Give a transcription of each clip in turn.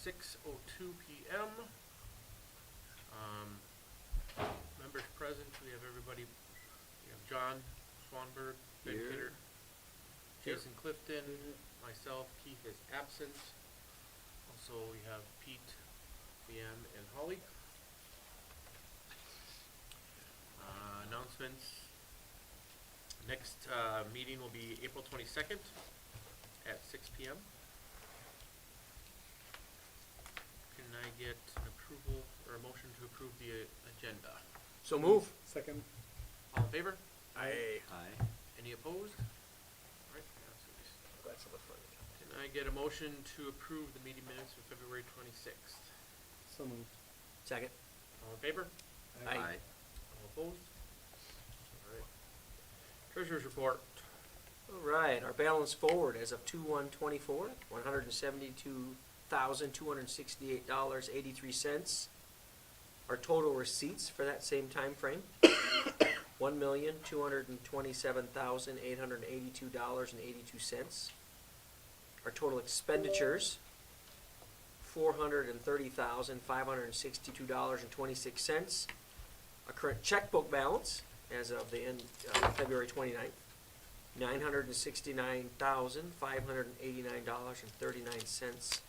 6:02 p.m. Members present, we have everybody. We have John Swanberg, Ben Here. Kidder, Jason Clifton, myself, Keith is absent. Also, we have Pete, Leanne, and Holly. Announcements. Next meeting will be April 22nd at 6 p.m. Can I get an approval or a motion to approve the agenda? So move. Second. All in favor? Aye. Any opposed? All right, passes. That's a little funny. Can I get a motion to approve the meeting minutes for February 26th? So moved. Second. All in favor? Aye. All opposed? All right. Treasurer's report. All right, our balance forward as of 2/1/24, $172,268.83. Our total receipts for that same time frame, $1,227,882.82. Our total expenditures, $430,562.26. Our current checkbook balance as of the end of February 29th, $969,589.39.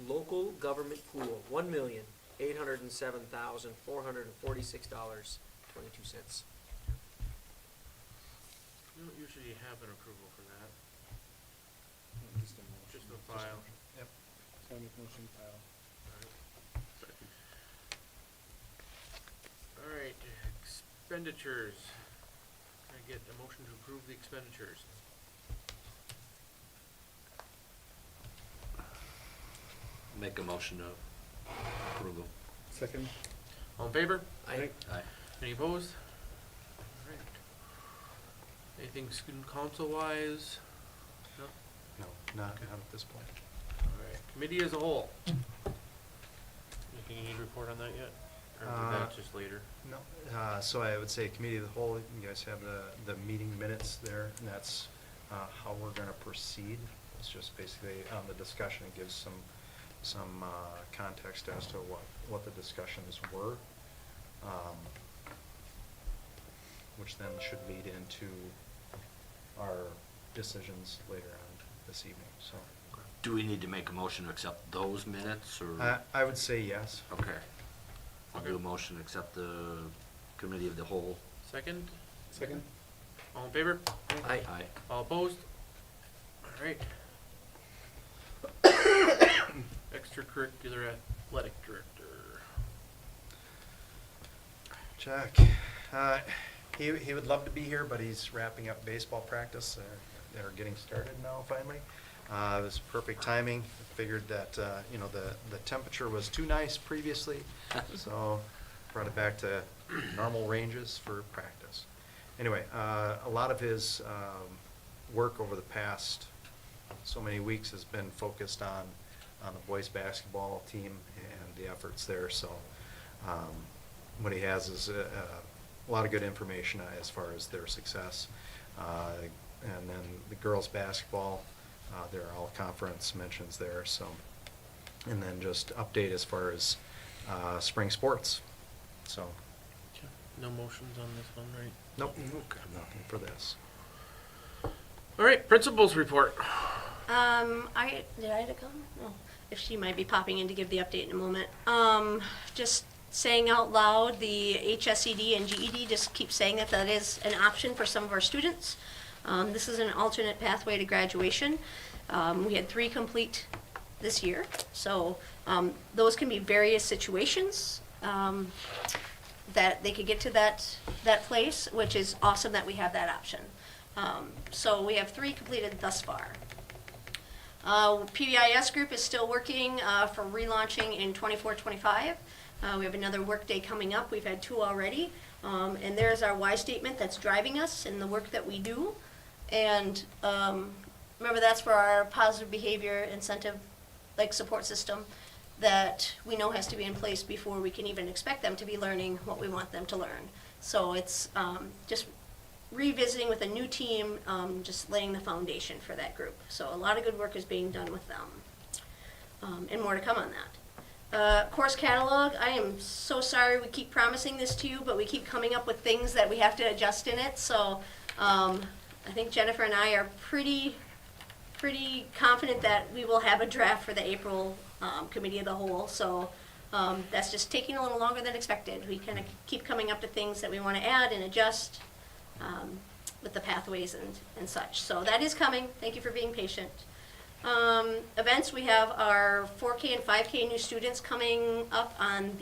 Local government pool, $1,807,446.22. We don't usually have an approval for that. Just a motion. Just a file. Yep. So I make motion file. All right, expenditures. Can I get a motion to approve the expenditures? Make a motion to approval. Second. All in favor? Aye. Aye. Any opposed? All right. Anything student council wise? No? No, not at this point. All right, committee as a whole. Anything you need to report on that yet? Or is that just later? No, so I would say committee of the whole, you guys have the meeting minutes there, and that's how we're gonna proceed. It's just basically on the discussion, it gives some context as to what the discussions were, which then should lead into our decisions later on this evening, so. Do we need to make a motion to accept those minutes, or? I would say yes. Okay. I'll do a Okay. motion to accept the committee of the whole. Second? Second. All in favor? Aye. Aye. All opposed? All right. Extracurricular athletic director. Jack, he would love to be here, but he's wrapping up baseball practice. They're getting started now finally. It was perfect timing. I figured that, the temperature was too nice previously, so brought it back to normal ranges for practice. Anyway, a lot of his work over the past so many weeks has been focused on the boys basketball team and the efforts there, so what he has is a lot of good information as far as their success. And then the girls basketball, there are all conference mentions there, so. And then just update as far as spring sports, so. Okay. No motions on this one, right? Nope, nothing for this. All right, principals report. Did I to come? No. If she might be popping in to give the update in a moment. Just saying out loud, the HSED and GED, just keep saying that is an option for some of our students. This is an alternate pathway to graduation. We had 3 complete this year, so those can be various situations that they could get to that place, which is awesome that we have that option. So we have 3 completed thus far. PBIS group is still working for relaunching in 24-25. We have another work day coming up. We've had 2 already. And there's our why statement that's driving us in the work that we do. And remember, that's for our positive behavior incentive, support system that we know has to be in place before we can even expect them to be learning what we want them to learn. So it's just revisiting with a new team, just laying the foundation for that group. So a lot of good work is being done with them. and more to come on that. Course catalog, I am so sorry we keep promising this to you, but we keep coming up with things that we have to adjust in it, so, I think Jennifer and I are pretty confident that we will have a draft for the April, committee of the whole, so, that's just taking a little longer than expected. We kind of keep coming up to things that we want to add and adjust, with the pathways and such, so that is coming, thank you for being patient. Events, we have our 4K and 5K new students coming up on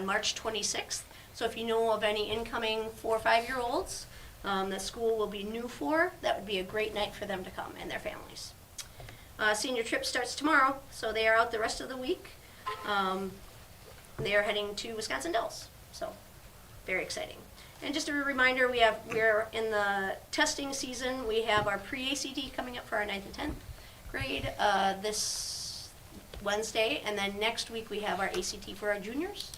March 26th. So if you know of any incoming 4 or 5-year-olds that school will be new for, that would be a great night for them to come and their families. Senior trip starts tomorrow, so they are out the rest of the week. They are heading to Wisconsin Dells, so very exciting. And just a reminder, we're in the testing season. We have our pre-ACT coming up for our 9th and 10th grade this Wednesday, and then next week we have our ACT for our juniors.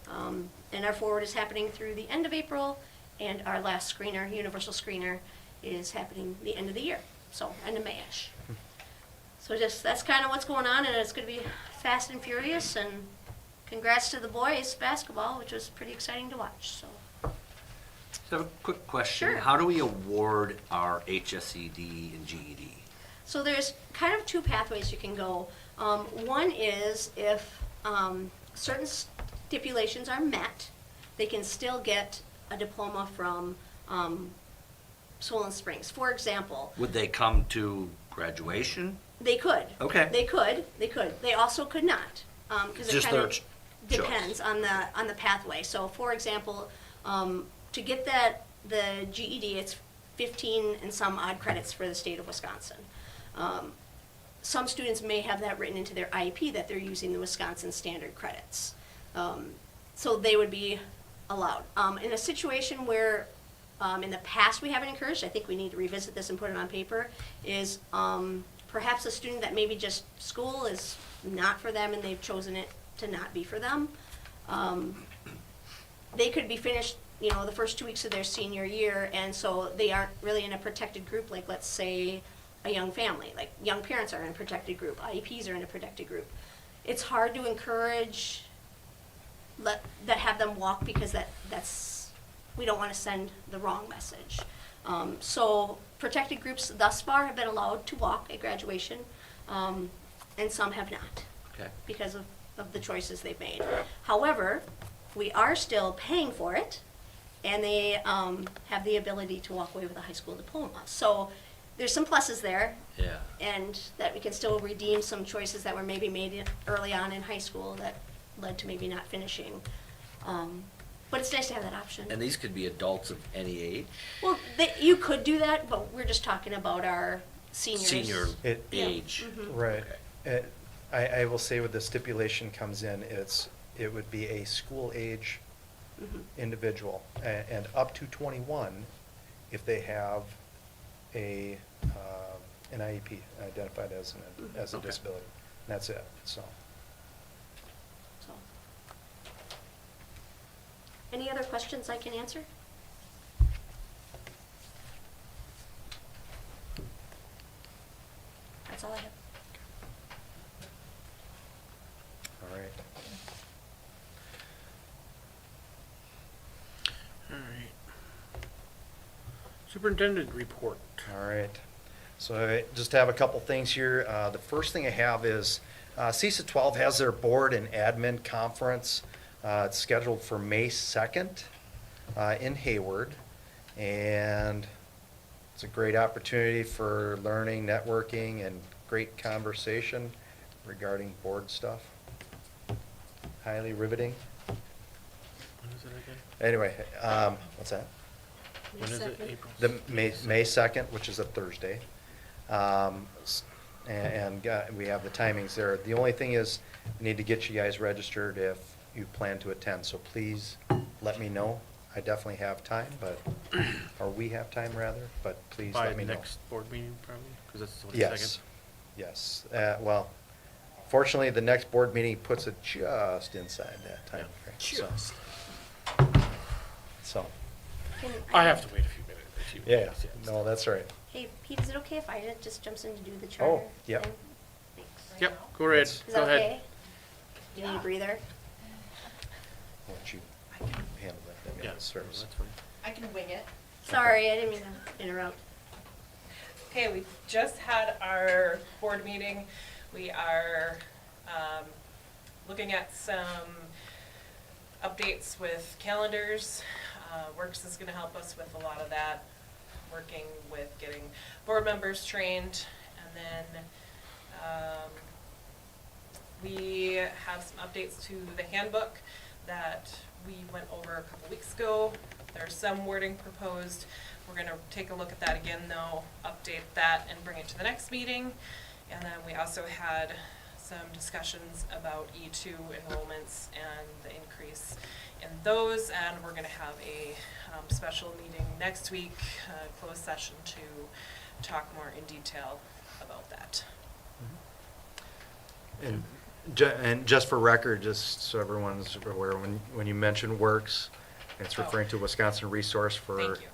And our forward is happening through the end of April, and our last screener, universal screener, is happening the end of the year, so end of May-ish. So that's kind of what's going on, and it's going to be fast and furious, and congrats to the boys basketball, which was pretty exciting to watch, so. So I have a quick question. Sure. How do we award our HSED and GED? So there's kind of 2 pathways you can go. One is if certain stipulations are met, they can still get a diploma from Solon Springs. For example, Would they come to graduation? they could. Okay. They could. They also could not, because it Just kind their of choice. depends on the pathway. So, for example, to get the GED, it's 15 and some odd credits for the state of Wisconsin. Some students may have that written into their IEP that they're using the Wisconsin standard credits. So they would be allowed. In a situation where in the past we haven't encouraged, I think we need to revisit this and put it on paper, is perhaps a student that maybe just school is not for them and they've chosen it to not be for them. They could be finished, the first 2 weeks of their senior year, and so they aren't really in a protected group, like let's say a young family, like young parents are in a protected group, IEPs are in a protected group. It's hard to encourage that have them walk because that's we don't want to send the wrong message. So protected groups thus far have been allowed to walk at graduation, and some have not Okay. because of the choices they've made. However, we are still paying for it, and they have the ability to walk away with a high school diploma. So there's some pluses there, Yeah. and that we can still redeem some choices that were maybe made early on in high school that led to maybe not finishing. But it's nice to have that option. And these could be adults of any age? Well, you could do that, but we're just talking about our seniors. Senior It- Yeah. age. Mhm. Right. I will say with the stipulation comes in, it would be a school age Mhm. individual, and up to 21 if they have an IEP identified as a Okay. disability. And that's it, so. So. Any other questions I can answer? That's all I have. All right. All right. Superintendent report. All right. So I just have a couple things here. The first thing I have is CISA 12 has their board and admin conference. It's scheduled for May 2nd in Hayward. And it's a great opportunity for learning, networking, and great conversation regarding board stuff. Highly riveting. When is it again? Anyway, what's that? When is it? Second. April? The May 2nd, which is a Thursday. And we have the timings there. The only thing is, we need to get you guys registered if you plan to attend, so please let me know. I definitely have time, or we have time rather, but please let me know. By next board meeting, probably, because that's the 22nd. Yes, yes. Well, fortunately, the next board meeting puts it just inside that time frame. so- Just. So, Can I have to wait a few minutes. yeah, minutes, no, that's right. Hey, Pete, is it okay if I just jumps in to do the charter? yep. thing? Thanks. right Yep, now? go ahead, Is go that ahead. okay? Do you need a breather? Why don't you I can, handle that, Yeah, minutes service? that's fine. I can wing it. Sorry, I didn't mean to interrupt. Okay, we just had our board meeting. We are, looking at some updates with calendars. Works is gonna help us with a lot of that, working with getting board members trained. And then, we have some updates to the handbook that we went over a couple weeks ago. There's some wording proposed. We're gonna take a look at that again though, update that and bring it to the next meeting. And then we also had some discussions about E2 enrollments and the increase in those. And we're gonna have a special meeting next week, closed session to talk more in detail about that. And just for record, just so everyone's aware, when you mention Works, it's Oh. referring to Wisconsin Resource Thank for, you.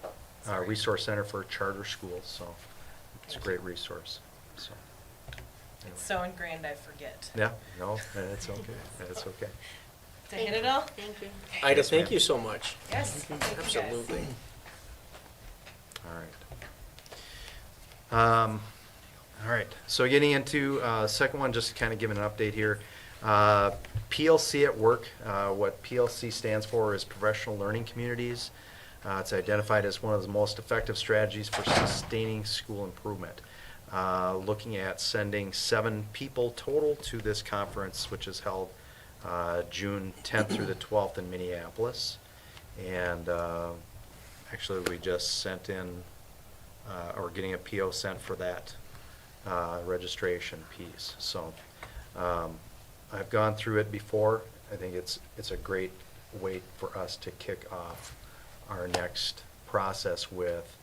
Sorry. Resource Center for Charter Schools, so it's a Thank great you. resource, so. It's so ingrained I forget. Yeah, no, that's okay, that's okay. Did I hit it all? Thank you. Ida, Yes, thank ma'am. you so much. Yes, thank you guys. Absolutely. All right, so getting into, second one, just to kind of give an update here. PLC at work, what PLC stands for is Professional Learning Communities. It's identified as one of the most effective strategies for sustaining school improvement. Looking at sending 7 people total to this conference, which is held June 10th through the 12th in Minneapolis. And actually, we just sent in, or getting a PO sent for that registration piece. So I've gone through it before. I think it's a great way for us to kick off our next process with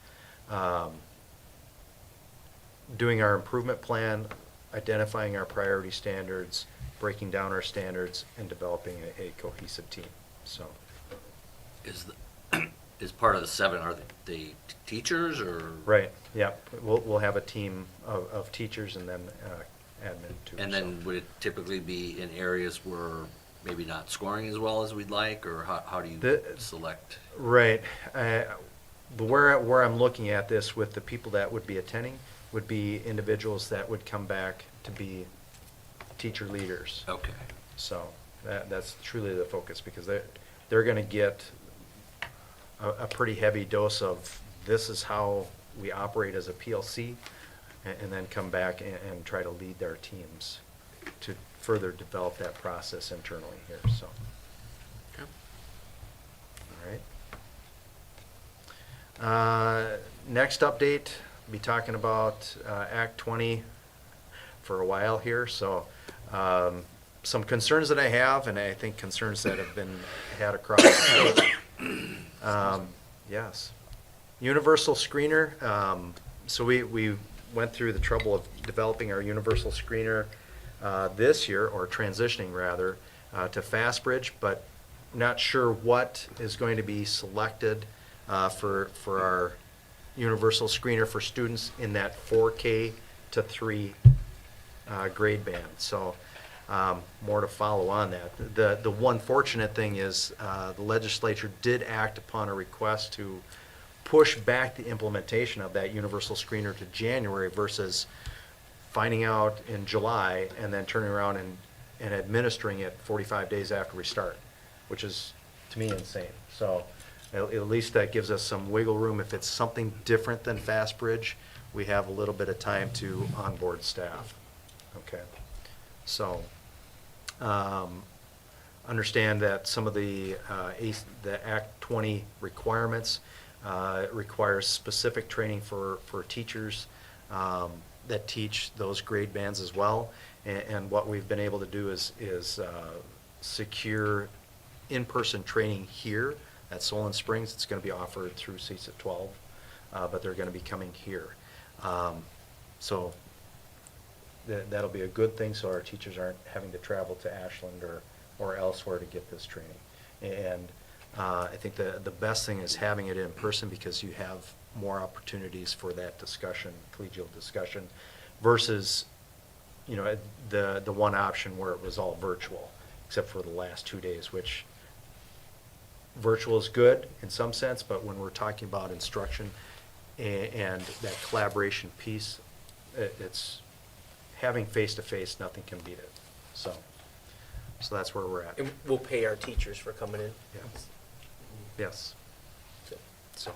doing our improvement plan, identifying our priority standards, breaking down our standards, and developing a cohesive team. So, Is part of the 7, are they teachers or? right, yeah, we'll have a team of teachers and then admin too. And so. then would it typically be in areas where maybe not scoring as well as we'd like, or how do you select? Right. Where I'm looking at this with the people that would be attending would be individuals that would come back to be teacher leaders. Okay. So that's truly the focus, because they're going to get a pretty heavy dose of this is how we operate as a PLC, and then come back and try to lead their teams to further develop that process internally here, so. Okay. All right. Next update, be talking about Act 20 for a while here, so some concerns that I have, and I think concerns that have been had across the state. Yes. Universal screener, so we went through the trouble of developing our universal screener this year, or transitioning rather, to FastBridge, but not sure what is going to be selected for our universal screener for students in that 4K to 3 grade band. So more to follow on that. The one fortunate thing is the legislature did act upon a request to push back the implementation of that universal screener to January versus finding out in July and then turning around and administering it 45 days after we start, which is, to me, insane. So at least that gives us some wiggle room. If it's something different than FastBridge, we have a little bit of time to onboard staff. Okay. So understand that some of the Act 20 requirements requires specific training for teachers that teach those grade bands as well. And what we've been able to do is secure in-person training here at Solon Springs. It's going to be offered through Seats at 12, but they're going to be coming here. So that'll be a good thing, so our teachers aren't having to travel to Ashland or elsewhere to get this training. And I think the best thing is having it in person, because you have more opportunities for that discussion, collegial discussion, versus you know, the one option where it was all virtual, except for the last 2 days, which virtual is good in some sense, but when we're talking about instruction and that collaboration piece, it's having face-to-face, nothing can beat it. So that's where we're at. And we'll pay our teachers for coming in. Yeah. Yes. So, So.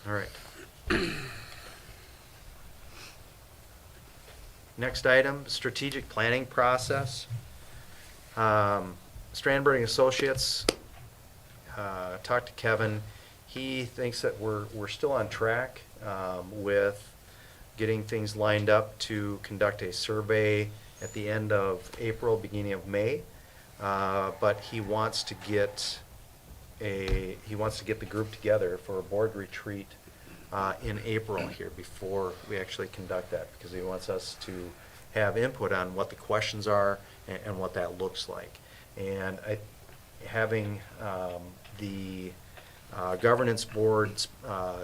All right. Next item, strategic planning process. Strandberg and Associates, talked to Kevin. He thinks that we're still on track with getting things lined up to conduct a survey at the end of April, beginning of May. But he wants to get the group together for a board retreat in April here before we actually conduct that, because he wants us to have input on what the questions are and what that looks like. And having the governance board's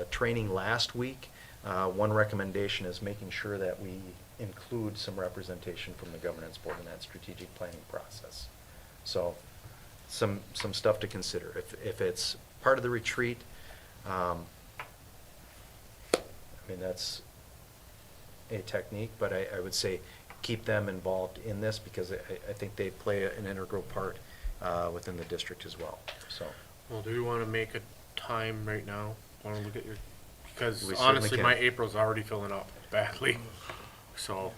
training last week, one recommendation is making sure that we include some representation from the governance board in that strategic planning process. So some stuff to consider. If it's part of the retreat, I mean, that's a technique, but I would say keep them involved in this, because I think they play an integral part within the district as well, so. Well, do we wanna make a time right now? Wanna look at your, because We certainly honestly, can. my April's already filling up badly, so,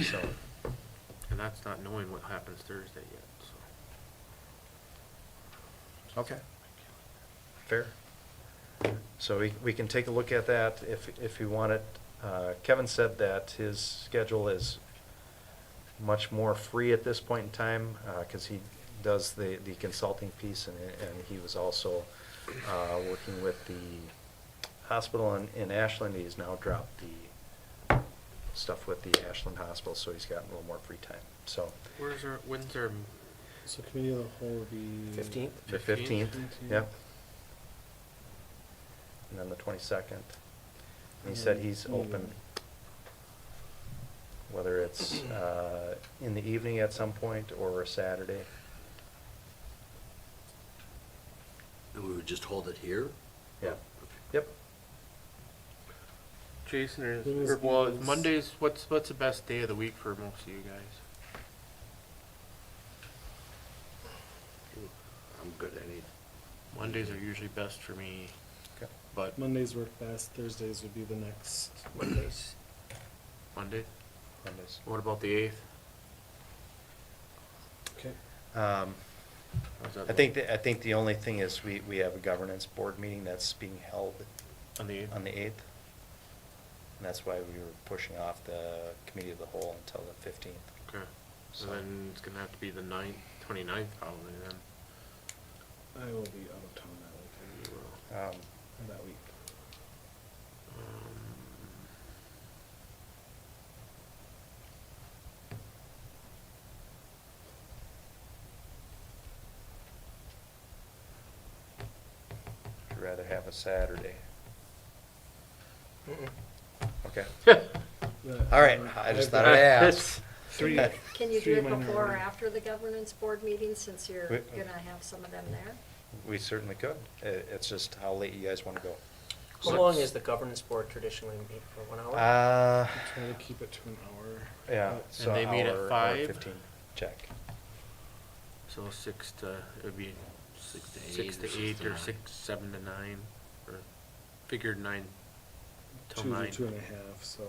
So, and that's not knowing what happens Thursday yet, so. okay. Fair. So we can take a look at that if you want it. Kevin said that his schedule is much more free at this point in time, because he does the consulting piece, and he was also working with the hospital in Ashland. He's now dropped the stuff with the Ashland Hospital, so he's gotten a little more free time, so. When's our, So committee of the whole would be. 15th? The 15th, yep. And then the 22nd. And he said he's open, whether it's in the evening at some point or a Saturday. And we would just hold it here? Yeah. Yep. Jason, When is well, these- Mondays, what's the best day of the week for most of you guys? I'm good any, Mondays are usually best for me, Okay. but Mondays work best, Thursdays would be the next. Mondays. Monday? Mondays. What about the 8th? Okay. How's that I look? think the only thing is we have a governance board meeting that's being held On the 8th? on the 8th. And that's why we were pushing off the committee of the whole until the 15th. Okay, so So- then it's gonna have to be the 29th probably then. I will be out of town that week, You will. Um, or that week. Um, I'd rather have a Saturday. Mm-mm. Okay. The- All right, I just thought I'd ask. Three. Can you do Three it before or minority. after the governance board meeting, since you're We- gonna have some of them there? We certainly could. It's just how late you guys want to go. How long is the governance board traditionally meet for, 1 hour? Try to keep it to an hour. Yeah, but- so they meet at hour 5? 15, check. So 6 to, it would be 6 to 6 8 to or 6 8 to or 9. 6, 7 to 9, or figured 9 till 2 9. to 2.5, so.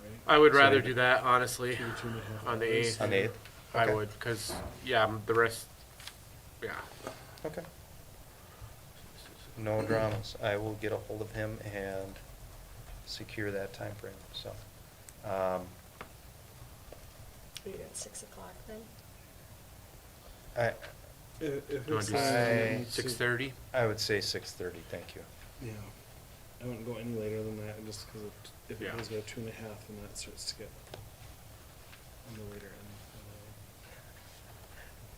Right? I would So rather you- do that, honestly, 2.5 on the hours. 8th. On the 8th? I Okay. would, cause, yeah, the rest, yeah. Okay. No dramas. I will get a hold of him and secure that time frame. So. Are you at 6 o'clock then? If You wanna it's, do I- 6:30? I would say 6:30, thank you. Yeah, I wouldn't go any later than that, just because if it Yeah. goes by 2.5, then that starts to get on the later end.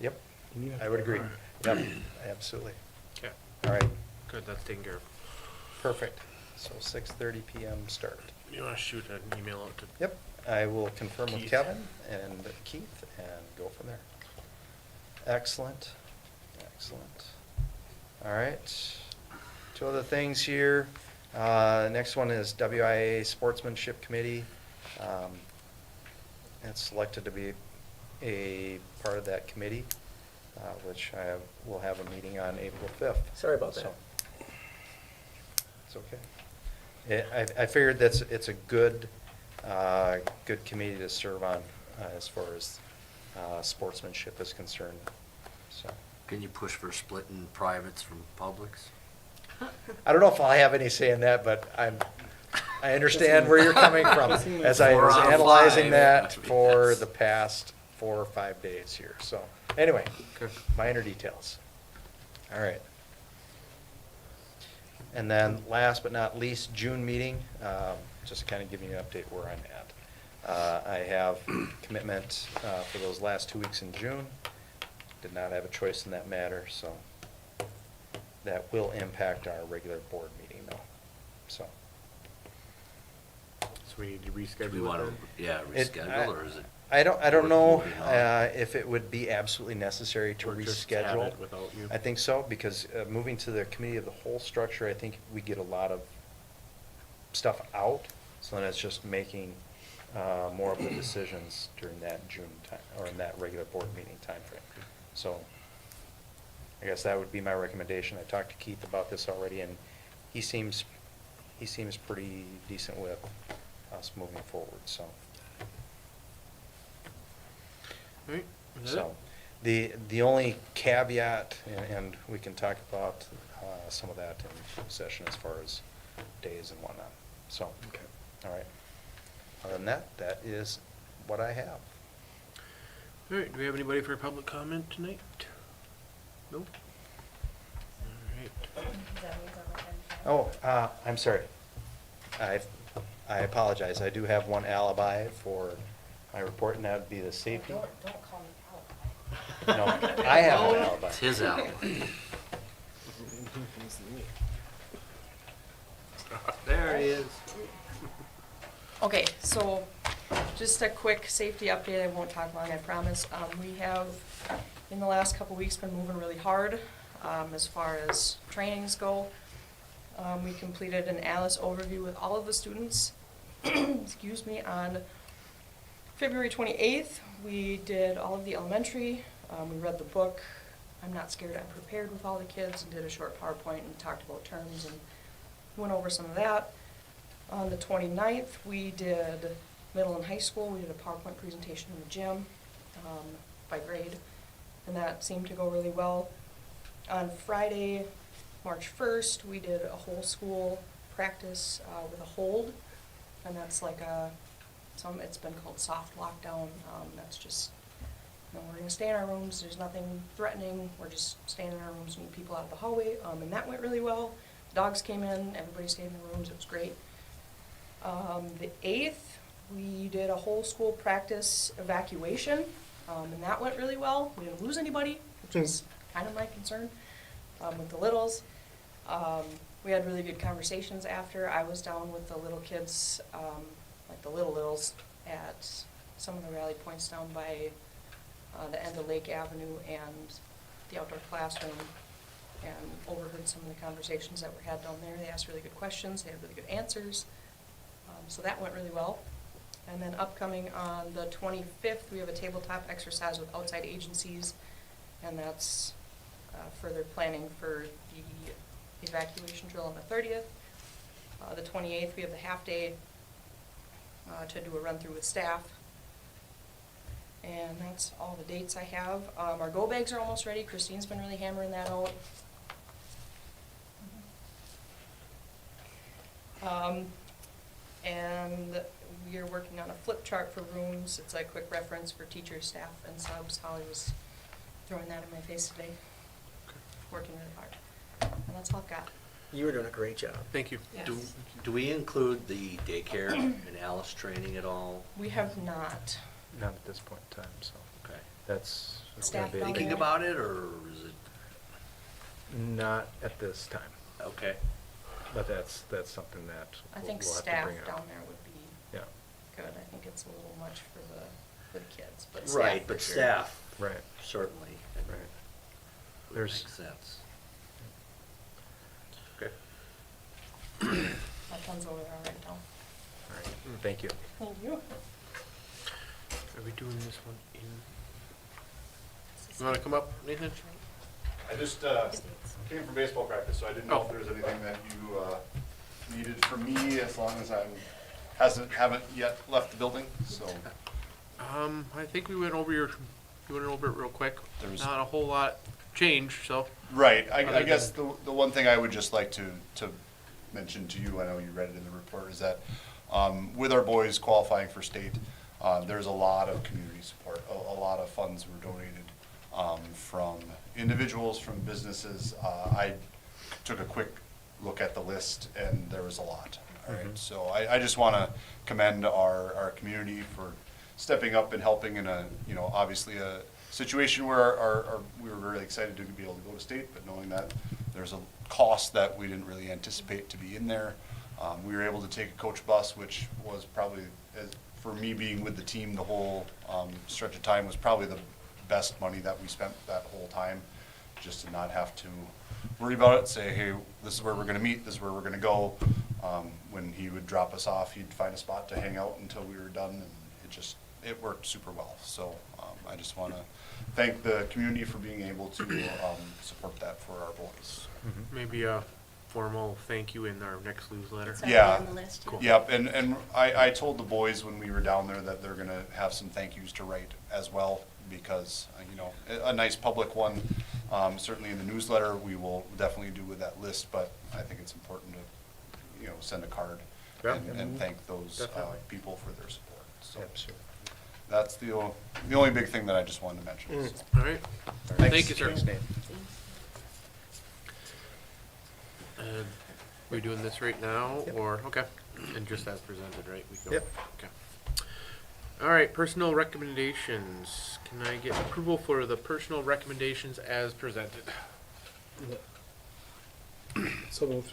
Yep, And you have I to would go agree. hard. Yep, absolutely. Okay, All right, good, that's taken care of. perfect. So 6:30 PM start. You wanna shoot an email out to? Yep, I will confirm with Keith. Kevin and Keith and go from there. Excellent, excellent. All right, 2 other things here. Next one is WIA Sportsmanship Committee. It's selected to be a part of that committee, which will have a meeting on April 5th. Sorry about that. So, it's okay. I figured it's a good committee to serve on as far as sportsmanship is concerned, so. Can you push for splitting privates from publics? I don't know if I'll have any say in that, but I understand where you're coming from, as I 4 was out of analyzing 5. that I mean, for that's- the past 4 or 5 days here, so, anyway, Okay. minor details. All right. And then last but not least, June meeting, just kind of giving you an update where I'm at. I have commitment for those last 2 weeks in June. Did not have a choice in that matter, so that will impact our regular board meeting though, so. So we need to Do reschedule we it want then? to, yeah, It- reschedule, or is it? I don't worth know moving on? if it would be absolutely necessary to Or just have reschedule. it without you? I think so, because moving to the committee of the whole structure, I think we get a lot of stuff out, so then it's just making more of the decisions during that June time, or in that regular board meeting timeframe. So, I guess that would be my recommendation. I talked to Keith about this already, and he seems pretty decent with us moving forward, so. All right, is that So, it? the only caveat, and we can talk about some of that in session as far as days and whatnot, so. Okay. All right. Other than that, that is what I have. All right, do we have anybody for public comment tonight? Nope. All right. Oh, I'm sorry. I apologize. I do have one alibi for my report, and that would be the safety. Don't call me out. No, I have an alibi. It's his alibi. There he is. Okay, so just a quick safety update. I won't talk long, I promise. We have, in the last couple weeks, been moving really hard as far as trainings go. We completed an ALICE overview with all of the students, excuse me, on February 28th. We did all of the elementary. We read the book, I'm Not Scared, I'm Prepared, with all the kids, and did a short PowerPoint and talked about terms and went over some of that. On the 29th, we did middle and high school. We did a PowerPoint presentation in the gym by grade, and that seemed to go really well. On Friday, March 1st, we did a whole school practice with a hold, and that's like it's been called soft lockdown. That's just, we're gonna stay in our rooms. There's nothing threatening. We're just staying in our rooms and people out of the hallway, and that went really well. Dogs came in, everybody stayed in their rooms. It was great. The 8th, we did a whole school practice evacuation, and that went really well. We didn't lose anybody, which was kind of my concern with the littles. We had really good conversations after. I was down with the little kids, like the littles, at some of the rally points down by the end of Lake Avenue and the outdoor classroom, and overheard some of the conversations that were had down there. They asked really good questions. They had really good answers. So that went really well. And then upcoming on the 25th, we have a tabletop exercise with outside agencies, and that's further planning for the evacuation drill on the 30th. The 28th, we have the half-day to do a run-through with staff. And that's all the dates I have. Our go bags are almost ready. Christine's been really hammering that out. And we are working on a flip chart for rooms. It's a quick reference for teachers, staff, and subs. Holly was throwing that in my face today. Working really hard. And that's all I've got. You were doing a great job. Thank you. Yes. Do we include the daycare and Alice training at all? We have not. Not at this point in time, so Okay. that's Staff gonna be. down Thinking there. about it, or is it, Not at this time. okay? But that's something that I we'll think have to staff bring up. down there would be Yeah, good. I think it's a little much for the kids, but Right, staff for but sure. staff, right, certainly, right. would There's- make sense. Okay. My son's over there right now. All right, thank you. Thank you. Are we doing this one in? You wanna come up, Nathan? I just came from baseball practice, so I didn't know if there's anything that you needed from me as long as haven't yet left the building, so. I think we went over you went over it real quick. There's- Not a whole lot changed, so. Right, Other I guess than- the one thing I would just like to mention to you, I know you read it in the report, is that with our boys qualifying for state, there's a lot of community support, a lot of funds were donated from individuals, from businesses. I took a quick look at the list and there was a lot, all right? So I just want to commend our community for stepping up and helping in a, obviously a situation where we were really excited to be able to go to state, but knowing that there's a cost that we didn't really anticipate to be in there. We were able to take a coach bus, which was probably, for me being with the team the whole stretch of time, was probably the best money that we spent that whole time, just to not have to worry about it, say, hey, this is where we're gonna meet, this is where we're gonna go. When he would drop us off, he'd find a spot to hang out until we were done, and it worked super well. So I just want to thank the community for being able to support that for our boys. Maybe a formal thank you in our next newsletter. It's already Yeah. on the list, yeah. Cool. Yep, and I told the boys when we were down there that they're gonna have some thank yous to write as well, because, a nice public one, certainly in the newsletter, we will definitely do with that list, but I think it's important to, send a card Yeah. and thank those Definitely. people for their support. So Absolutely. that's the only big thing that I just wanted to mention. So. All right. Thank you, sir. Thanks, Nate. And we doing this right now, or, okay, and just as presented, right? We go. Yep. Okay. All right, personnel recommendations. Can I get approval for the personnel recommendations as presented? So moved.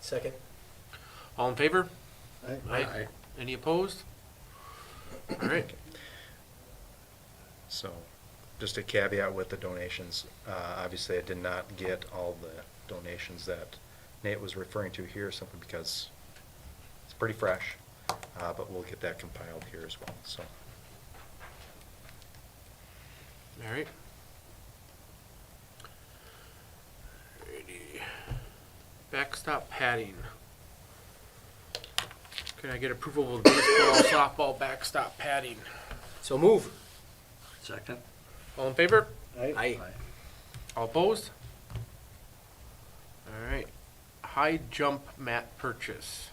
Second? All in favor? Aye. Any opposed? All right. So, just a caveat with the donations, obviously I did not get all the donations that Nate was referring to here, simply because it's pretty fresh, but we'll get that compiled here as well, so. All right. Alrighty. Backstop padding. Can I get approval of baseball, softball backstop padding? So move. Second? All in favor? Aye. All opposed? All right. High jump mat purchase.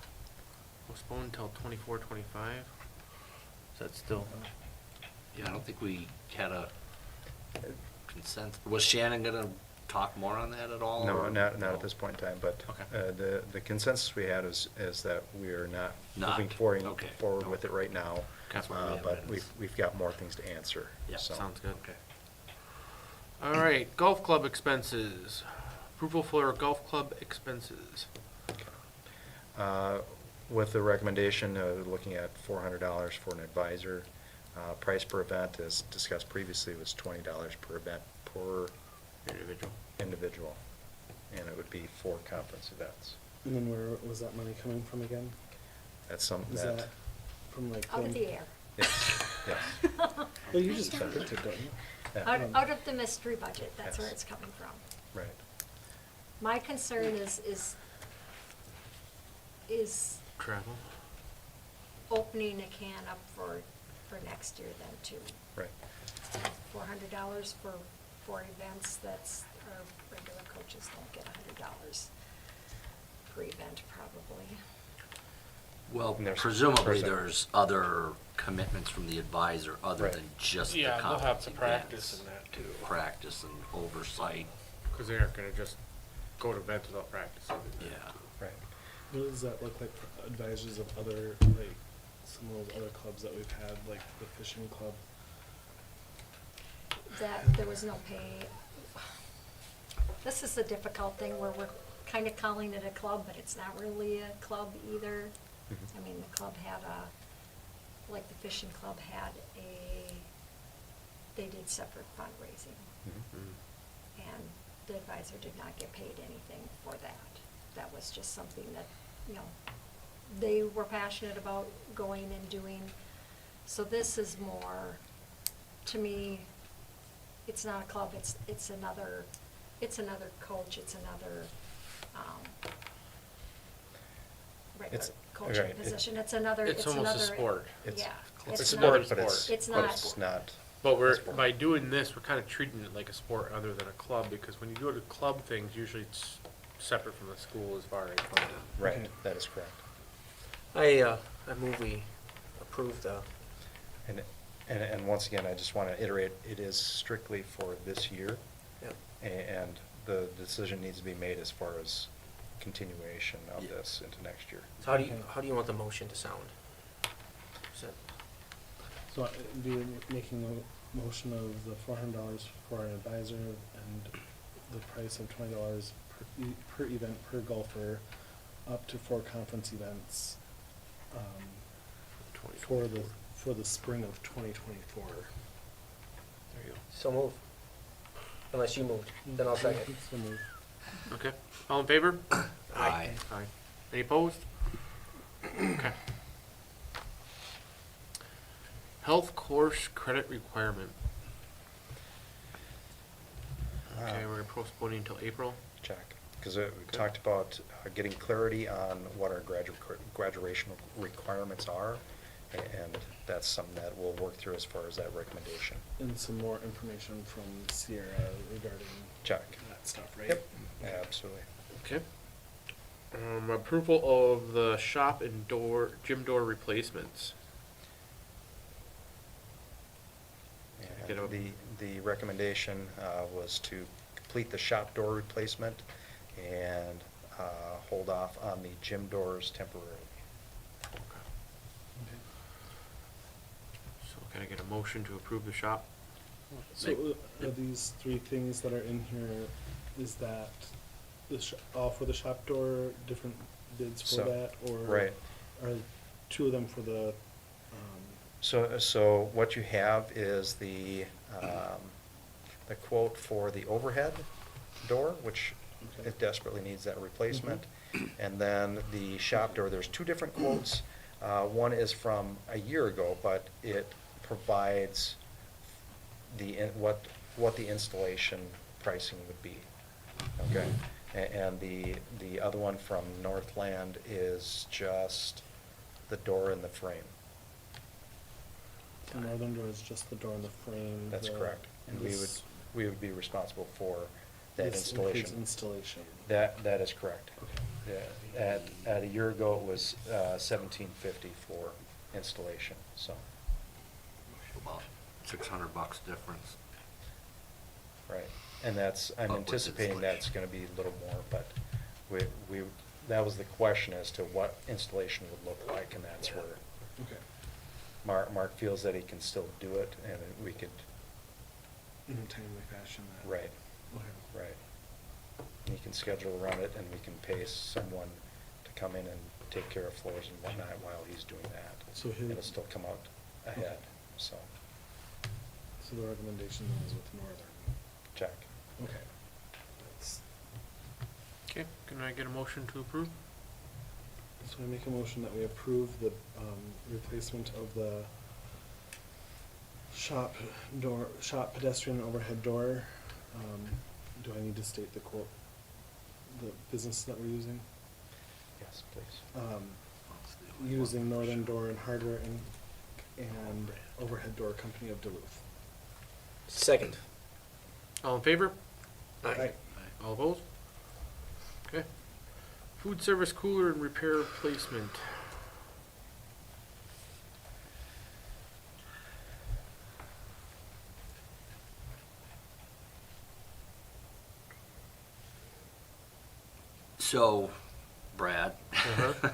Postponed until 24-25. Is that still? Yeah, I don't think we had a consent. Was Shannon gonna talk more on that at all? No, or- not no? at this point in time, but Okay. the consensus we had is that we are not Not, moving okay. forward with it right now. That's why we have But it. we've got more things to answer, Yeah, so. Sounds good. Okay. All right, golf club expenses. Approval for golf club expenses. With the recommendation, looking at $400 for an advisor. Price per event, as discussed previously, was $20 per event per Individual. individual. And it would be 4 conference events. And then where was that money coming from again? That's something Is that, that from like? Out of when- the air. yes, yes. Well, you just picked it, don't you? Yeah, Out of the mystery budget, that's where Yes. it's coming from. right. My concern is Travel. opening a can up for next year then too. Right. $400 for 4 events, that's, our regular coaches don't get $100 per event probably. Well, And there's presumably percentages. there's other commitments from the advisor other Right. than just the Yeah, they'll have conference to events. practice in that too. Practice and oversight, Because they aren't gonna just go to events without practicing. yeah. Right. What does that look like for advisors of other, like, some of those other clubs that we've had, like the fishing club? That there was no pay. This is the difficult thing where we're kind of calling it a club, but it's not really a club either. Mhm. I mean, the club had like the fishing club had they did separate fundraising. Mhm. And the advisor did not get paid anything for that. That was just something that, they were passionate about going and doing. So this is more, to me, it's not a club, it's another coach, it's another, regular It's- coaching right, position. It's another, It's almost a sport. It's- Yeah. It's a It's sport, not- but it's, it's but not- it's not. But a we're, sport. by doing this, we're kind of treating it like a sport other than a club, because when you go to club things, usually it's separate from the school as far as funding. Right, Okay. that is correct. I move we approve the, And once again, I just want to iterate, it is strictly for this year. Yep. And the decision needs to be made as far as continuation of Yeah. this into next year. so how do you want the motion to sound? Is that- So I'd be making a motion of the $400 for an advisor and the price of $20 per event per golfer, up to 4 conference events, for the spring of 2024. There you go. So move. Unless you moved, then I'll second. So move. Okay, all in favor? Aye. Aye. Any opposed? Okay. Health course credit requirement. Okay, we're postponing until April. Check. Because we talked about getting clarity on what our graduation requirements are. And that's something that we'll work through as far as that recommendation. And some more information from Sierra regarding Check. that stuff, right? Yep, absolutely. Okay. Approval of the shop and gym door replacements. Get And a- the recommendation was to complete the shop door replacement and hold off on the gym doors temporarily. Okay. Okay. So can I get a motion to approve the shop? So are these 3 things that are in here, is that all for the shop door, different bids for So, that? Or right. are 2 of them for the, So what you have is the quote for the overhead door, which Okay. it desperately needs that replacement. And then the shop door, there's 2 different quotes. One is from a year ago, but it provides what the installation pricing would be. Okay? And the other one from Northland is just the door and the frame. the northern door is just the door and the frame? That's correct. And this- we would be responsible for that this includes installation. installation. That is correct. Okay. Yeah, at a year ago, it was $1,750 for installation, so, About $600 difference. right. And I'm With anticipating that's gonna be a little more, but that was the question as to what installation would look like, and that's where Okay. Mark feels that he can still do it, and we could, In a timely fashion. right, Okay. right. And you can schedule around it, and we can pay someone to come in and take care of floors and whatnot while he's doing that. So he'll- It'll still come out ahead, so, So the recommendation is with northern. check. Okay. That's- Okay, can I get a motion to approve? So I make a motion that we approve the replacement of the shop pedestrian overhead door. Do I need to state the quote, the business that we're using? Yes, please. Using Northern Door and Hardware Inc. and Overhead Door Company of Duluth. Second. All in favor? Aye. All opposed? Okay. Food service cooler and repair replacement. So, Brad, Uh-huh.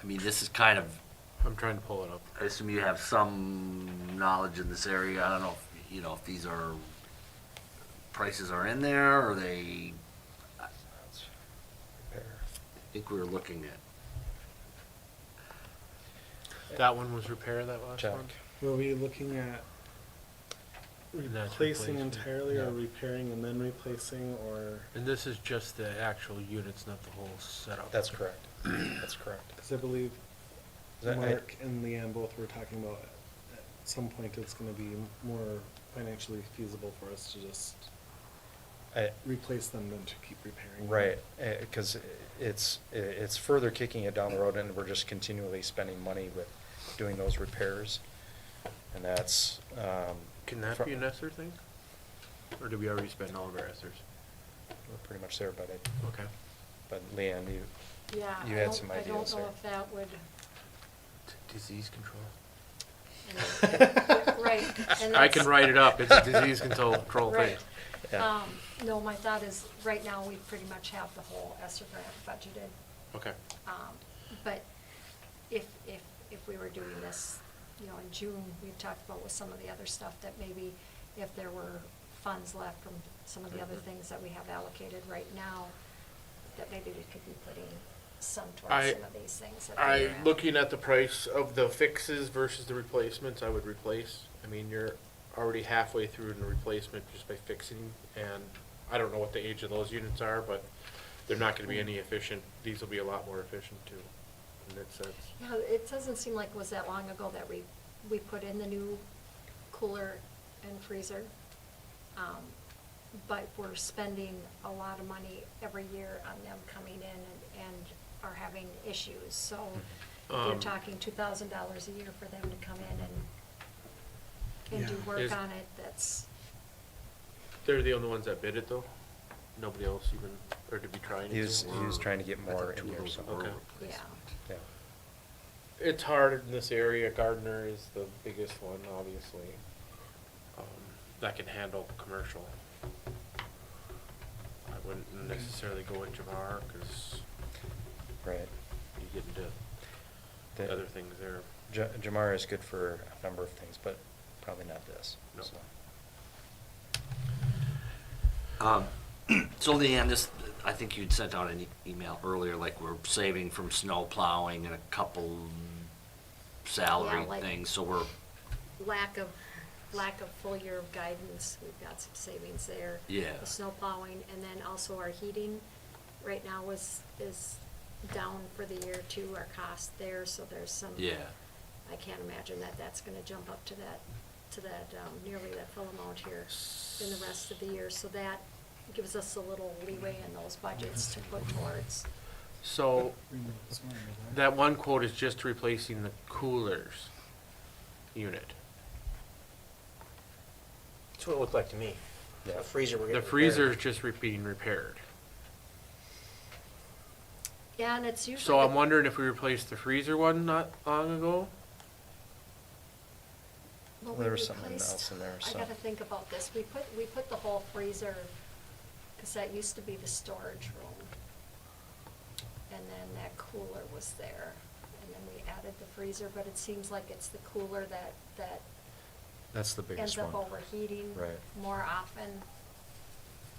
I mean, this is kind of, I'm trying to pull it up. I assume you have some knowledge in this area. I don't know if these are, prices are in there, or they, think we were looking at, That one was repair, that last Check. one? Were we looking at And that's replacing replacement. entirely or Yeah. repairing and then replacing or? And this is just the actual units, not the whole setup. That's correct. That's correct. Because I believe Is that- Mark and Leanne both were talking about at some point it's gonna be more financially feasible for us to just replace them than to keep repairing. them. Right, because it's further kicking it down the road, and we're just continually spending money with doing those repairs. And that's, Can that be an ESSER thing? Or did we already spend all of our ESSERs? we're pretty much there, but Okay. Leanne, Yeah, You I had don't, some I don't ideas know there. if that would, Disease control. right, and I can that's- write it up, it's a disease control thing. Right. Yeah. No, my thought is, right now, we pretty much have the whole ESSER grant budgeted. Okay. But if we were doing this, you know, in June, we've talked about with some of the other stuff, that maybe if there were funds left from some of the other things that we have allocated right now, that maybe we could be putting some towards some of these things. that we were Looking at the price of the fixes versus the replacements, I would replace. I mean, you're already halfway through the replacement just by fixing, and I don't know what the age of those units are, but they're not gonna be any efficient. These will be a lot more efficient too, in that sense. Yeah, it doesn't seem like it was that long ago that we put in the new cooler and freezer. But we're spending a lot of money every year on them coming in and are having issues. So if you're talking $2,000 a year for them to come in and do Yeah. work Is- on it, that's, They're the only ones that bid it though? Nobody else even, or did we try he was anything? trying to get I more think in two of here, those so. were Okay. replacement. yeah. Yeah. It's hard in this area. Gardner is the biggest one, obviously. That can handle commercial. I wouldn't necessarily go with Jamar, cause Right. you get into The- other things there. Jamar is good for a number of things, but probably not this. No. So. So Leanne, I think you'd sent out an email earlier, like we're saving from snow plowing and a couple salary Yeah, like- things, so we're, lack of full year of guidance, we've got some savings there. Yeah. The snow plowing, and then also our heating right now is down for the year too, our cost there, so there's some. yeah. I can't imagine that that's gonna jump up to that, nearly that full amount here in the rest of the year, so that gives us a little leeway in those budgets to put towards. So, that one quote is just replacing the coolers unit. That's what it looked like to me. Yeah. The freezer we're The getting freezer is repaired. just being repaired. Yeah, and it's usually. So I'm wondering if we replaced the freezer one not long ago? Well, There we was something replaced- else in there, I so. gotta think about this. We put the whole freezer, cause that used to be the storage room. And then that cooler was there, and then we added the freezer, but it seems like it's the cooler that That's the ends biggest up one. overheating Right. more often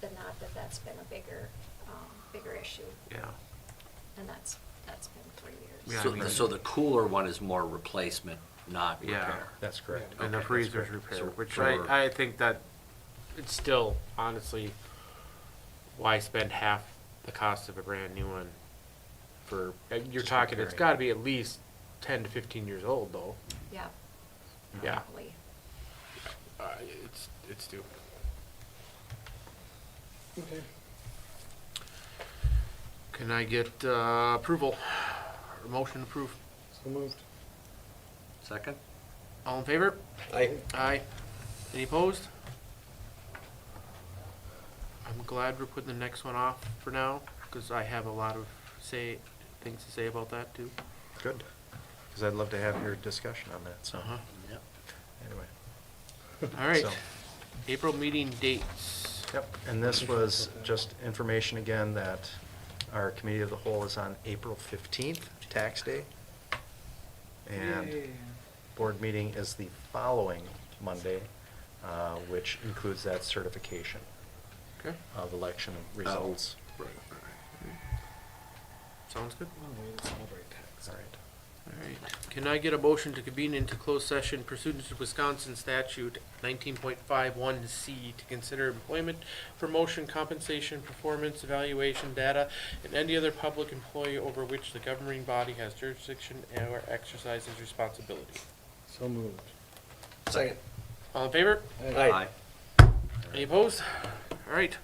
than not, that's been a bigger issue, Yeah. and that's been for years. Yeah, I So, mean- so the cooler one is more replacement, not Yeah. repair. That's correct. And the Okay, freezer's that's correct. repaired, So which for- I think that it's still, honestly, why spend half the cost of a brand new one for, you're Just talking, it's repairing. gotta be at least 10 to 15 years old though. Yeah. Yeah. Probably. It's stupid. Okay. Can I get approval, or motion to approve? So moved. Second? All in favor? Aye. Aye. Any opposed? I'm glad we're putting the next one off for now, because I have a lot of things to say about that too. Good. Because I'd love to have your discussion on that, so. Uh-huh. Yep. Anyway. All right, So- April meeting dates. Yep, and this was just information again that our committee of the whole is on April 15th, tax day. And board meeting is the following Monday, which includes that certification Okay. of election results. Right. Sounds good. Oh, we celebrate tax. All right. All right. Can I get a motion to convene into closed session pursuant to Wisconsin statute 19.51C to consider employment, promotion, compensation, performance, evaluation, data, and any other public employee over which the governing body has jurisdiction or exercises responsibility? So moved. Second. All in favor? Aye. Aye. Any opposed? All right.